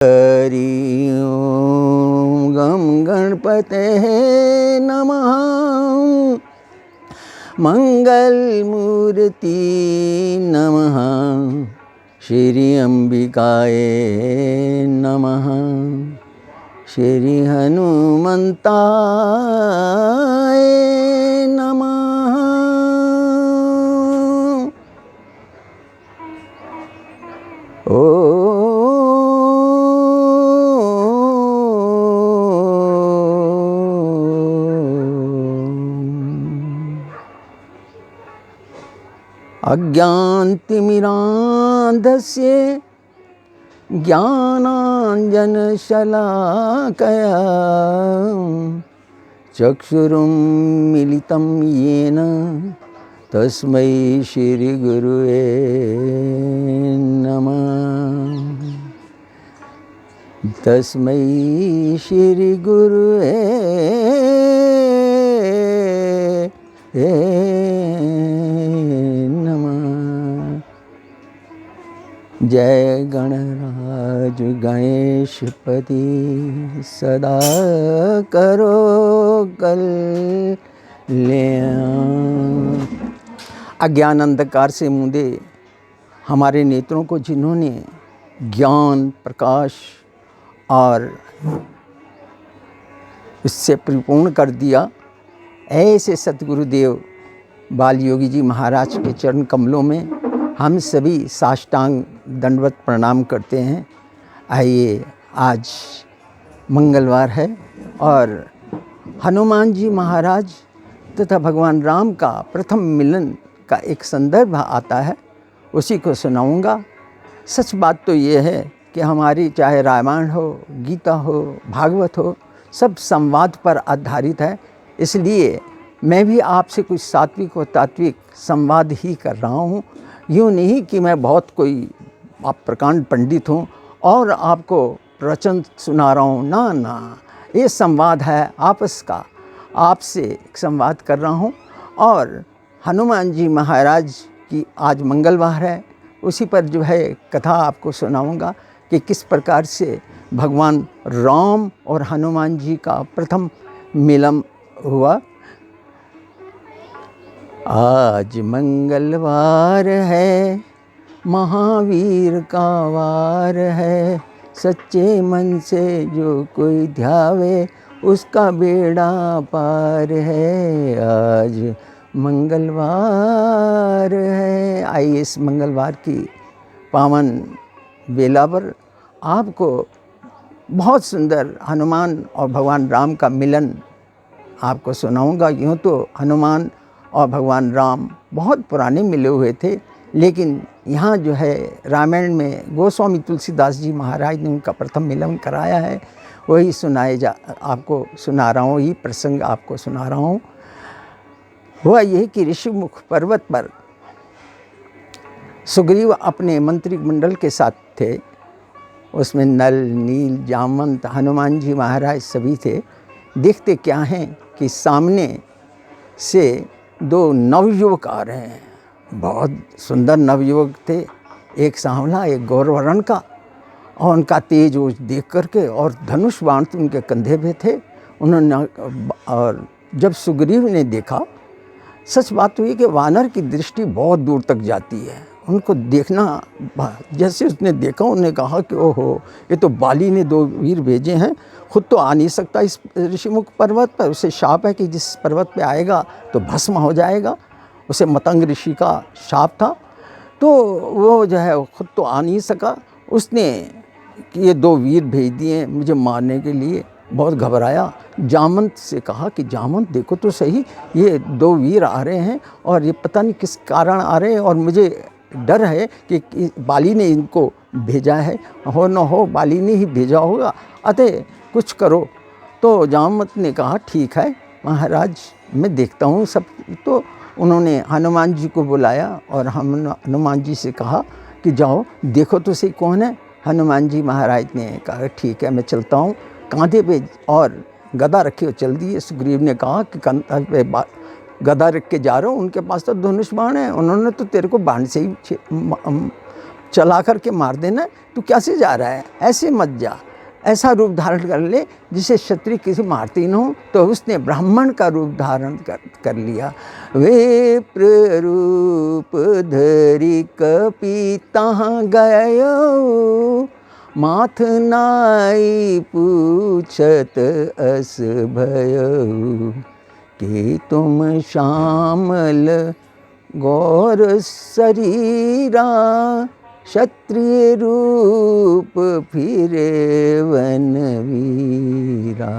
हरि ओम गं गणपतये नमः। मंगलमूर्ति नमः। श्री अंबिकाय नमः। श्री हनुमंताय नमः। ओ अज्ञानतिमिरान्धस्य ज्ञानाञ्जनशलाकया चक्षुरुन्मीलितं येन तस्मै श्रीगुरुवे नमः। तस्मै श्रीगुरुवे जय गणराज गणेशपति सदा करो कल्याण। अज्ञान अंधकार से मूंदे हमारे नेत्रों को जिन्होंने ज्ञान प्रकाश और इससे परिपूर्ण कर दिया, ऐसे सतगुरुदेव बाल योगी जी महाराज के चरण कमलों में हम सभी साष्टांग दंडवत प्रणाम करते हैं। आइए, आज मंगलवार है और हनुमान जी महाराज तथा भगवान राम का प्रथम मिलन का एक संदर्भ आता है, उसी को सुनाऊंगा। सच बात तो ये है कि हमारी चाहे रामायण हो, गीता हो, भागवत हो, सब संवाद पर आधारित है। इसलिए मैं भी आपसे कुछ सात्विक और तात्विक संवाद ही कर रहा हूँ। यूँ नहीं कि मैं बहुत कोई आप प्रकांड पंडित हूँ और आपको प्रवचन सुना रहा हूँ, ना ना, ये संवाद है आपस का। आपसे संवाद कर रहा हूँ और हनुमान जी महाराज की आज मंगलवार है, उसी पर जो है कथा आपको सुनाऊंगा कि किस प्रकार से भगवान राम और हनुमान जी का प्रथम मिलन हुआ। आज मंगलवार है, महावीर का वार है, सच्चे मन से जो कोई ध्यावे उसका बेड़ा पार है। आज मंगलवार है। आइए, इस मंगलवार की पावन बेला पर आपको बहुत सुंदर हनुमान और भगवान राम का मिलन आपको सुनाऊंगा। यूँ तो हनुमान और भगवान राम बहुत पुराने मिले हुए थे, लेकिन यहाँ जो है रामायण में गोस्वामी तुलसीदास जी महाराज ने उनका प्रथम मिलन कराया है, वही आपको सुना रहा हूँ, ये प्रसंग आपको सुना रहा हूँ। हुआ यह कि ऋषिमुख पर्वत पर सुग्रीव अपने मंत्रिमंडल के साथ थे। उसमें नल, नील, जामवंत, हनुमान जी महाराज सभी थे। देखते क्या हैं कि सामने से दो नवयुवक आ रहे हैं। बहुत सुंदर नवयुवक थे, एक सांवला एक गौरवर्ण का, और उनका तेज वो देख करके, और धनुष बाण तो उनके कंधे पे थे। उन्होंने, और जब सुग्रीव ने देखा, सच बात हुई कि वानर की दृष्टि बहुत दूर तक जाती है, उनको देखना, जैसे उसने देखा उन्होंने कहा कि ओहो, ये तो बाली ने दो वीर भेजे हैं, खुद तो आ नहीं सकता इस ऋषिमुख पर्वत पर। उसे शाप है कि जिस पर्वत पे आएगा तो भस्म हो जाएगा। उसे मतंग ऋषि का शाप था, तो वो जो है खुद तो आ नहीं सका। उसने ये दो वीर भेज दिए मुझे मारने के लिए। बहुत घबराया, जामवंत से कहा कि जामवंत देखो तो सही, ये दो वीर आ रहे हैं और ये पता नहीं किस कारण आ रहे हैं, और मुझे डर है कि बाली ने इनको भेजा है, हो न हो बाली ने ही भेजा होगा, अतः कुछ करो। तो जामवंत ने कहा ठीक है महाराज, मैं देखता हूँ सब। तो उन्होंने हनुमान जी को बुलाया और हनुमान जी से कहा कि जाओ देखो तो सही कौन है। हनुमान जी महाराज ने कहा ठीक है, मैं चलता हूँ। कांधे पे और गदा रखे हो चल दिए। सुग्रीव ने कहा कि कांधे पे गदा रख के जा रहा हूँ, उनके पास तो धनुष बाण है, उन्होंने तो तेरे को बाण से ही चला करके मार देना, तू कैसे जा रहा है, ऐसे मत जा, ऐसा रूप धारण कर ले जिसे क्षत्रिय किसी मारती न हो। तो उसने ब्राह्मण का रूप धारण कर लिया। विप्र रूप धरि कपिता गयो, माथ नाई पूछत अस भयो, कि तुम श्यामल गौर शरीरा, क्षत्रिय रूप फिरे वनवीरा।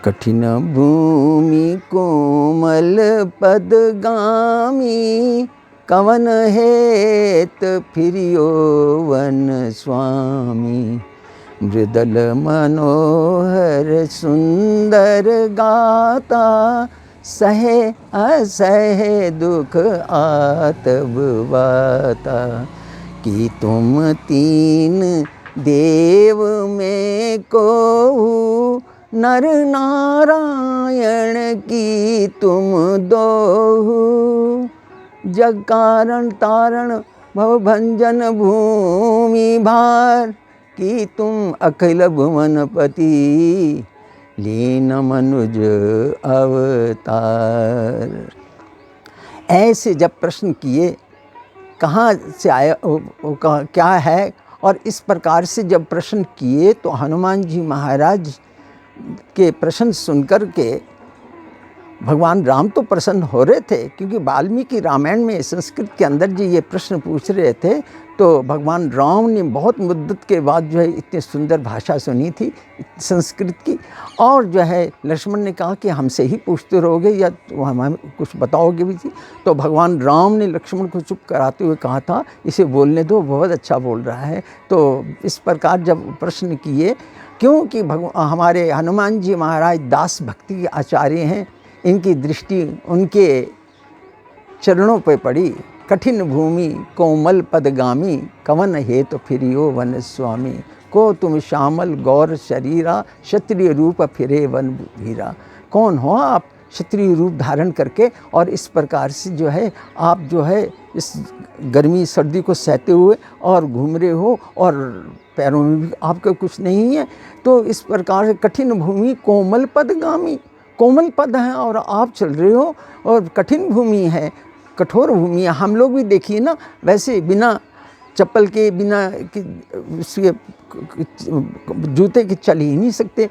कठिन भूमि कोमल पदगामी, कवन हेत फिरियो वन स्वामी, मृदल मनोहर सुंदर गाता, सहे असहे दुख आतबवाता, कि तुम तीन देव में को, नर नारायण की तुम दो, जग कारण तारण भव भंजन भूमि भार, कि तुम अखिल भुवनपति, लीन मनुज अवतार। ऐसे जब प्रश्न किए, कहाँ से आया वो क्या है, और इस प्रकार से जब प्रश्न किए तो हनुमान जी महाराज के प्रश्न सुनकर के भगवान राम तो प्रसन्न हो रहे थे, क्योंकि वाल्मीकि रामायण में संस्कृत के अंदर जी ये प्रश्न पूछ रहे थे। तो भगवान राम ने बहुत मुद्दत के बाद जो है इतनी सुंदर भाषा सुनी थी संस्कृत की, और जो है लक्ष्मण ने कहा कि हमसे ही पूछते रहोगे या हमें कुछ बताओगे भी थी। तो भगवान राम ने लक्ष्मण को चुप कराते हुए कहा था, इसे बोलने दो, बहुत अच्छा बोल रहा है। तो इस प्रकार जब प्रश्न किए, क्योंकि हमारे हनुमान जी महाराज दास भक्ति के आचार्य हैं, इनकी दृष्टि उनके चरणों पर पड़ी। कठिन भूमि कोमल पदगामी, कवन हेतु फिरियो वन स्वामी, को तुम श्यामल गौर शरीरा, क्षत्रिय रूप फिरे वन भीरा। कौन हो आप, क्षत्रिय रूप धारण करके, और इस प्रकार से जो है आप जो है इस गर्मी सर्दी को सहते हुए और घूम रहे हो, और पैरों में भी आपका कुछ नहीं है। तो इस प्रकार से कठिन भूमि कोमल पदगामी, कोमल पद हैं और आप चल रहे हो, और कठिन भूमि है, कठोर भूमि है। हम लोग भी देखिए ना, वैसे बिना चप्पल के, बिना जूते के चल ही नहीं सकते।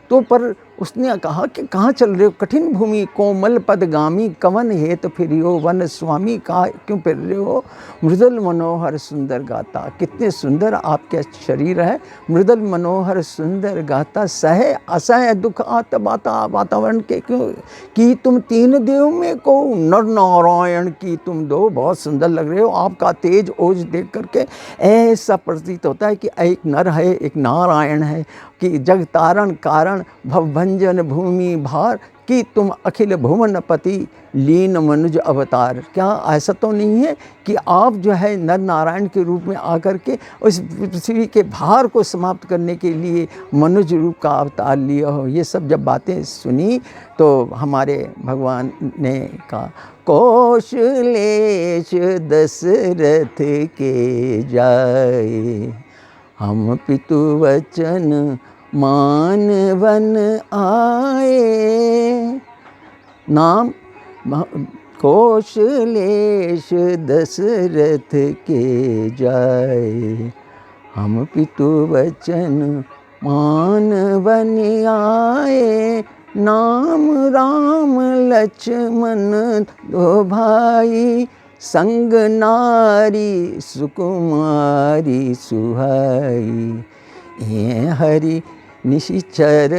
तो पर उसने कहा कि कहाँ चल रहे हो, कठिन भूमि कोमल पदगामी, कवन हेत फिरियो वन स्वामी, कहाँ क्यों फिर रहे हो, मृदल मनोहर सुंदर गाता। कितने सुंदर आपके शरीर है, मृदल मनोहर सुंदर गाता, सहे असह दुख आत बाता। वातावरण के क्यों कि तुम तीन देव में को, नर नारायण की तुम दो। बहुत सुंदर लग रहे हो, आपका तेज ओज देख करके ऐसा प्रतीत होता है कि एक नर है एक नारायण है, कि जग तारण कारण भवभंजन भूमि भार, कि तुम अखिल भुवनपति लीन मनुज अवतार। क्या ऐसा तो नहीं है कि आप जो है नर नारायण के रूप में आकर के उस पृथ्वी के भार को समाप्त करने के लिए मनुज रूप का अवतार लिया हो। ये सब जब बातें सुनी तो हमारे भगवान ने कहा, कौशलेश दशरथ के जाए, हम पितु वचन मान वन आए। नाम कौशलेश दशरथ के जाए, हम पितु वचन मान वन आए। नाम राम लक्ष्मण दो भाई, संग नारी सुकुमारी सुहाई। ये हरि निशिचर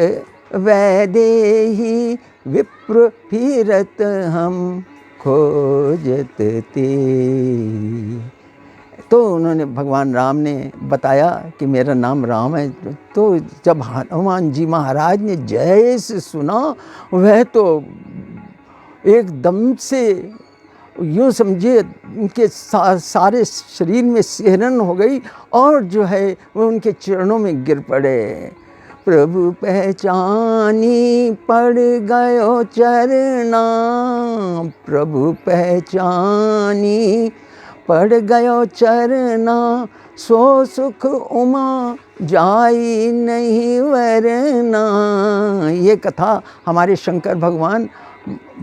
वैदेही, विप्र फिरत हम खोजत ते। तो उन्होंने भगवान राम ने बताया कि मेरा नाम राम है। तो जब हनुमान जी महाराज ने जैसे सुना, वह तो एकदम से यूँ समझिए उनके सारे शरीर में सिहरन हो गई, और जो है वो उनके चरणों में गिर पड़े। प्रभु पहचानी पड़ गयो चरना, प्रभु पहचानी पड़ गयो चरना सो सुख उमा जाई नहीं वरना। ये कथा हमारे शंकर भगवान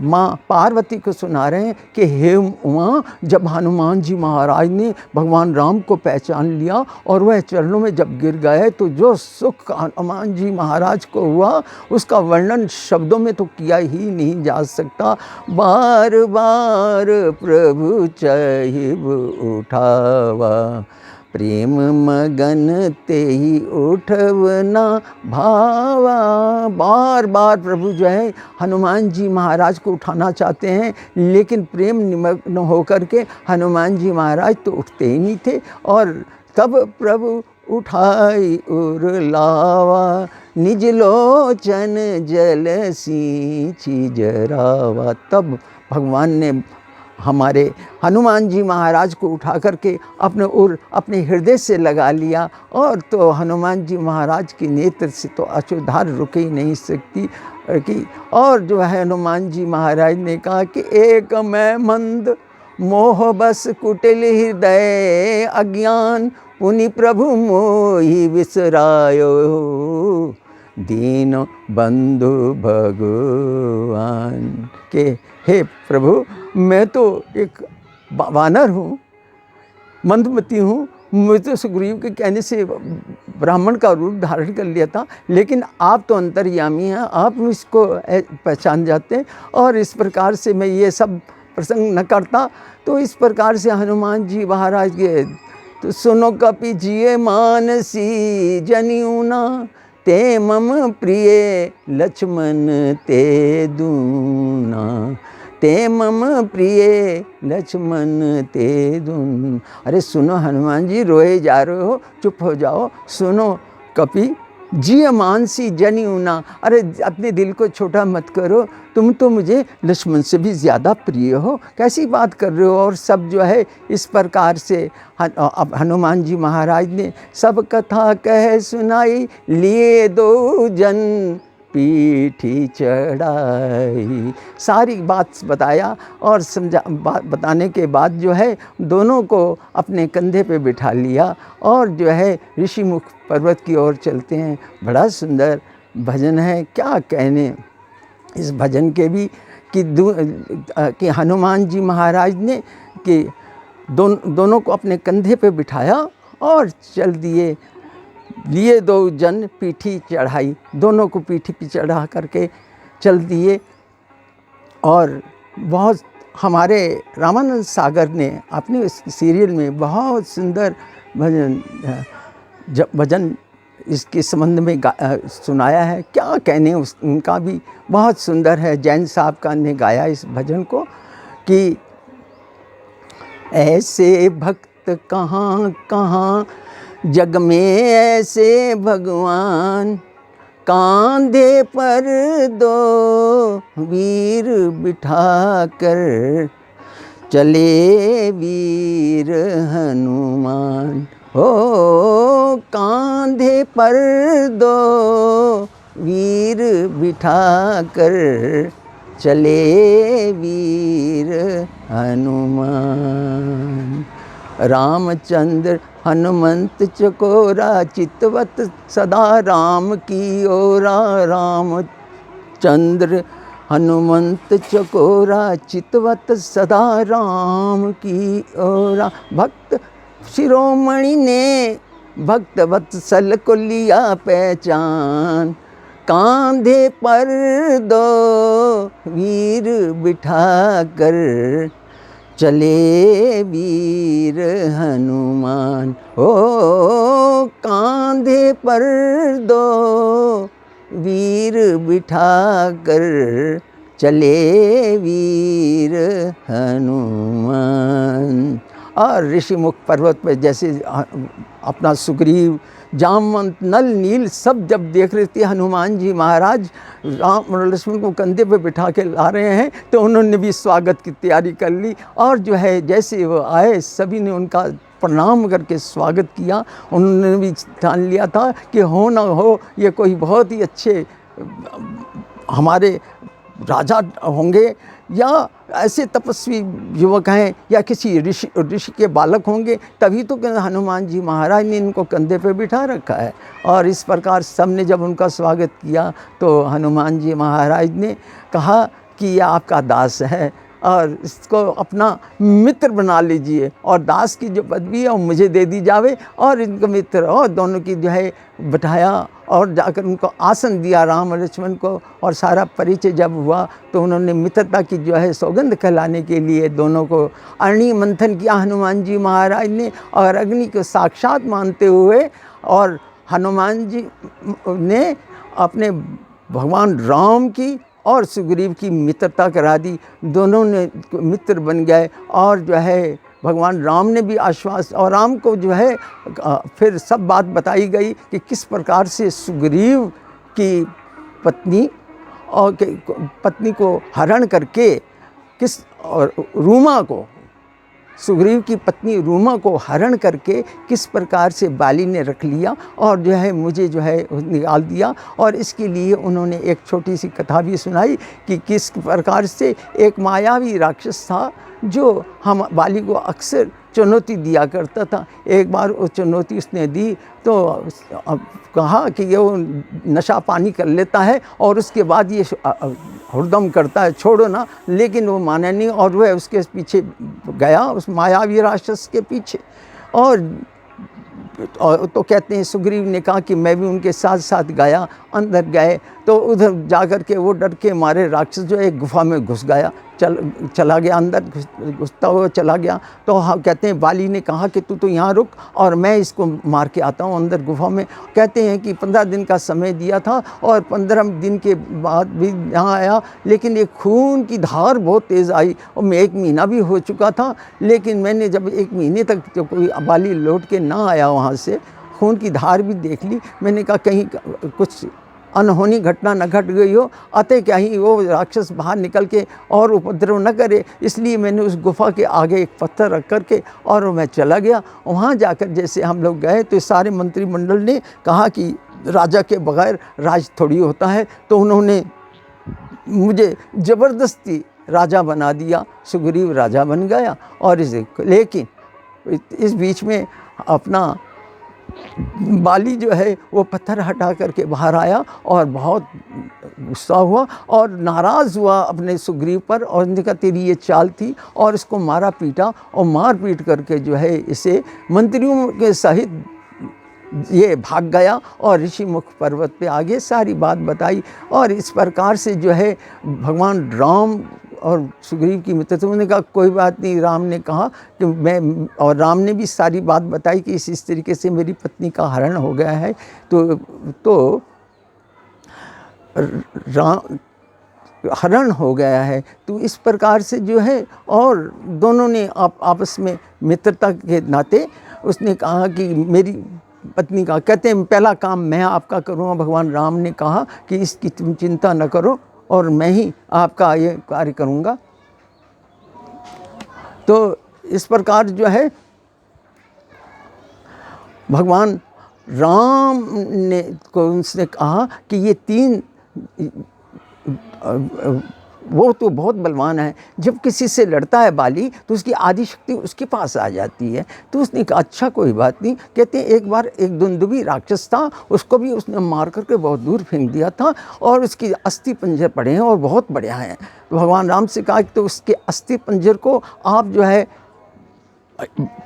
माँ पार्वती को सुना रहे हैं कि हे उमा, जब हनुमान जी महाराज ने भगवान राम को पहचान लिया और वह चरणों में जब गिर गए तो जो सुख हनुमान जी महाराज को हुआ उसका वर्णन शब्दों में तो किया ही नहीं जा सकता। बार बार प्रभु चहिब उठावा, प्रेम मगन तेहि उठवना भावा। बार बार प्रभु जो है हनुमान जी महाराज को उठाना चाहते हैं, लेकिन प्रेम निमग्न होकर के हनुमान जी महाराज तो उठते ही नहीं थे। और तब प्रभु उठाई उर लावा, निज लोचन जल सींची जरावा। तब भगवान ने हमारे हनुमान जी महाराज को उठा करके अपने हृदय से लगा लिया। और तो हनुमान जी महाराज की नेत्र से तो अश्रुधार रुक ही नहीं सकती कि। और जो है हनुमान जी महाराज ने कहा कि एक मैं मंद मोह बस कुटिल हृदय अज्ञान, पुनि प्रभु मोहि विसरायो, दीन बंधु भगवान। के हे प्रभु, मैं तो एक वानर हूँ, मंदमती हूँ, मुझे तो सुग्रीव के कहने से ब्राह्मण का रूप धारण कर लिया था, लेकिन आप तो अंतर्यामी हैं, आप इसको पहचान जाते हैं। और इस प्रकार से मैं ये सब प्रसंग न करता। तो इस प्रकार से हनुमान जी महाराज के तो सुनो कपि जिये मानसी जनियूना, ते मम प्रिय लक्ष्मण ते दूना, ते मम प्रिय लक्ष्मण ते दून। अरे सुनो हनुमान जी, रोए जा रहे हो, चुप हो जाओ। सुनो कपि जिय मानसी जनियूना, अरे अपने दिल को छोटा मत करो, तुम तो मुझे लक्ष्मण से भी ज़्यादा प्रिय हो, कैसी बात कर रहे हो। और सब जो है इस प्रकार से हनुमान जी महाराज ने सब कथा कह सुनाई, लिए दो जन पीठी चढ़ाई। सारी बात बताया और बात बताने के बाद जो है दोनों को अपने कंधे पे बिठा लिया और जो है ऋषिमुख पर्वत की ओर चलते हैं। बड़ा सुंदर भजन है, क्या कहने इस भजन के भी कि हनुमान जी महाराज ने कि दोनों को अपने कंधे पे बिठाया और चल दिए। लिए दो जन पीठी चढ़ाई, दोनों को पीठी पे चढ़ा करके चल दिए। और बहुत हमारे रामानंद सागर ने अपने इस सीरियल में बहुत सुंदर भजन इसके संबंध में सुनाया है, क्या कहने उनका भी बहुत सुंदर है। जैन साहब का ने गाया इस भजन को कि ऐसे भक्त कहाँ कहाँ जग में ऐसे भगवान, कांधे पर दो वीर बिठा कर चले वीर हनुमान। हो कांधे पर दो वीर बिठा कर चले वीर हनुमान। रामचंद्र हनुमंत चकोरा चितवत सदा राम की ओरा। रामचंद्र हनुमंत चकोरा चितवत सदा राम की ओरा। भक्त शिरोमणि ने भक्त वत्सल को लिया पहचान, कांधे पर दो वीर बिठा कर चले वीर हनुमान। ओ कांधे पर दो वीर बिठा कर चले वीर हनुमान। और ऋषिमुख पर्वत पर जैसे अपना सुग्रीव, जामवंत, नल, नील सब जब देख रहे थे हनुमान जी महाराज राम और लक्ष्मण को कंधे पे बिठा के ला रहे हैं, तो उन्होंने भी स्वागत की तैयारी कर ली। और जो है जैसे वो आए सभी ने उनका प्रणाम करके स्वागत किया। उन्होंने भी ठान लिया था कि हो ना हो ये कोई बहुत ही अच्छे हमारे राजा होंगे, या ऐसे तपस्वी युवक हैं या किसी ऋषि के बालक होंगे, तभी तो हनुमान जी महाराज ने इनको कंधे पे बिठा रखा है। और इस प्रकार सबने जब उनका स्वागत किया तो हनुमान जी महाराज ने कहा कि यह आपका दास है और इसको अपना मित्र बना लीजिए, और दास की जो पदवी है वो मुझे दे दी जावे, और इनको मित्र, और दोनों की जो है बिठाया और जाकर उनको आसन दिया राम और लक्ष्मण को। और सारा परिचय जब हुआ तो उन्होंने मित्रता की जो है सौगंध कहलाने के लिए दोनों को अग्नि मंथन किया हनुमान जी महाराज ने, और अग्नि को साक्षात मानते हुए और हनुमान जी ने अपने भगवान राम की और सुग्रीव की मित्रता करा दी। दोनों ने मित्र बन गए, और जो है भगवान राम ने भी आश्वास, और राम को जो है फिर सब बात बताई गई कि किस प्रकार से सुग्रीव की पत्नी और पत्नी को हरण करके किस, और रूमा को, सुग्रीव की पत्नी रूमा को हरण करके किस प्रकार से बाली ने रख लिया और जो है मुझे जो है निकाल दिया। और इसके लिए उन्होंने एक छोटी सी कथा भी सुनाई कि किस प्रकार से एक मायावी राक्षस था जो हम बाली को अक्सर चुनौती दिया करता था। एक बार वो चुनौती उसने दी तो कहा कि ये वो नशा पानी कर लेता है और उसके बाद ये हुड़दम करता है, छोड़ो ना, लेकिन वो माना नहीं और वह उसके पीछे गया, उस मायावी राक्षस के पीछे। और तो कहते हैं सुग्रीव ने कहा कि मैं भी उनके साथ साथ गया, अंदर गए तो उधर जाकर के वो डर के मारे राक्षस जो एक गुफा में घुस गया, चला गया अंदर, घुसता हुआ चला गया। तो हाँ, कहते हैं बाली ने कहा कि तू तो यहाँ रुक और मैं इसको मार के आता हूँ अंदर गुफा में। कहते हैं कि 15 दिन का समय दिया था और 15 दिन के बाद भी यहाँ आया, लेकिन ये खून की धार बहुत तेज़ आई और मैं 1 महीना भी हो चुका था, लेकिन मैंने जब 1 महीने तक तो कोई बाली लौट के ना आया वहाँ से, खून की धार भी देख ली। मैंने कहा कहीं कुछ अनहोनी घटना न घट गई हो, अतः क्या ही वो राक्षस बाहर निकल के और उपद्रव न करे, इसलिए मैंने उस गुफा के आगे एक पत्थर रख कर के और मैं चला गया। वहाँ जाकर जैसे हम लोग गए तो सारे मंत्रिमंडल ने कहा कि राजा के बगैर राज थोड़ी होता है, तो उन्होंने मुझे ज़बरदस्ती राजा बना दिया। सुग्रीव राजा बन गया और लेकिन इस बीच में अपना बाली जो है वो पत्थर हटा करके बाहर आया और बहुत गुस्सा हुआ और नाराज़ हुआ अपने सुग्रीव पर, और उन्होंने कहा तेरी ये चाल थी, और इसको मारा पीटा और मार पीट करके जो है इसे मंत्रियों के सहित ये भाग गया और ऋषिमुख पर्वत पे आगे सारी बात बताई। और इस प्रकार से जो है भगवान राम और सुग्रीव की मित्रता, उन्होंने कहा कोई बात नहीं, राम ने कहा कि मैं, और राम ने भी सारी बात बताई कि इस तरीके से मेरी पत्नी का हरण हो गया है। तो राम हरण हो गया है, तो इस प्रकार से जो है, और दोनों ने आपस में मित्रता के नाते उसने कहा कि मेरी पत्नी का, कहते हैं पहला काम मैं आपका करूँगा। भगवान राम ने कहा कि इसकी तुम चिंता न करो और मैं ही आपका ये कार्य करूँगा। तो इस प्रकार जो है भगवान राम ने को उनसे कहा कि ये 3 वो तो बहुत बलवान है, जब किसी से लड़ता है बाली तो उसकी आदि शक्ति उसके पास आ जाती है। तो उसने कहा अच्छा कोई बात नहीं। कहते हैं एक बार एक दुंदुभी राक्षस था, उसको भी उसने मार करके बहुत दूर फेंक दिया था और उसकी अस्थि पंजर पड़े हैं और बहुत बढ़िया हैं। तो भगवान राम से कहा कि तो उसके अस्थि पंजर को आप जो है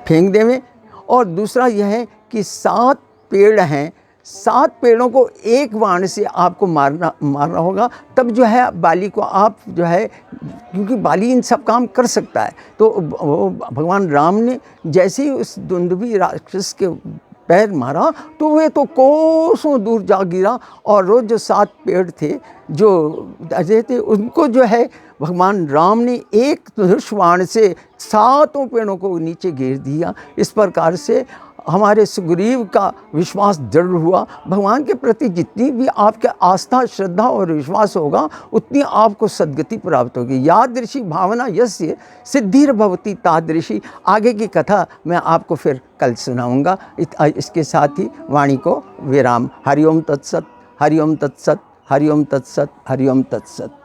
फेंक देवें। और दूसरा यह है कि 7 पेड़ हैं, 7 पेड़ों को एक बाण से आपको मारना होगा, तब जो है बाली को आप जो है, क्योंकि बाली इन सब काम कर सकता है। तो भगवान राम ने जैसे ही उस दुंदुभी राक्षस के पैर मारा तो वे तो कोसों दूर जा गिरा, और रोज जो 7 पेड़ थे जो अजय थे उनको जो है भगवान राम ने एक धनुष बाण से 7 पेड़ों को नीचे गिर दिया। इस प्रकार से हमारे सुग्रीव का विश्वास दृढ़ हुआ। भगवान के प्रति जितनी भी आपके आस्था, श्रद्धा और विश्वास होगा उतनी आपको सद्गति प्राप्त होगी। यादृशी भावना यस्य सिद्धिर भवति तादृशी। आगे की कथा मैं आपको फिर कल सुनाऊंगा। इसके साथ ही वाणी को विराम। हरिओम तत्सत, हरिओम तत्सत, हरिओम तत्सत, हरिओम तत्सत।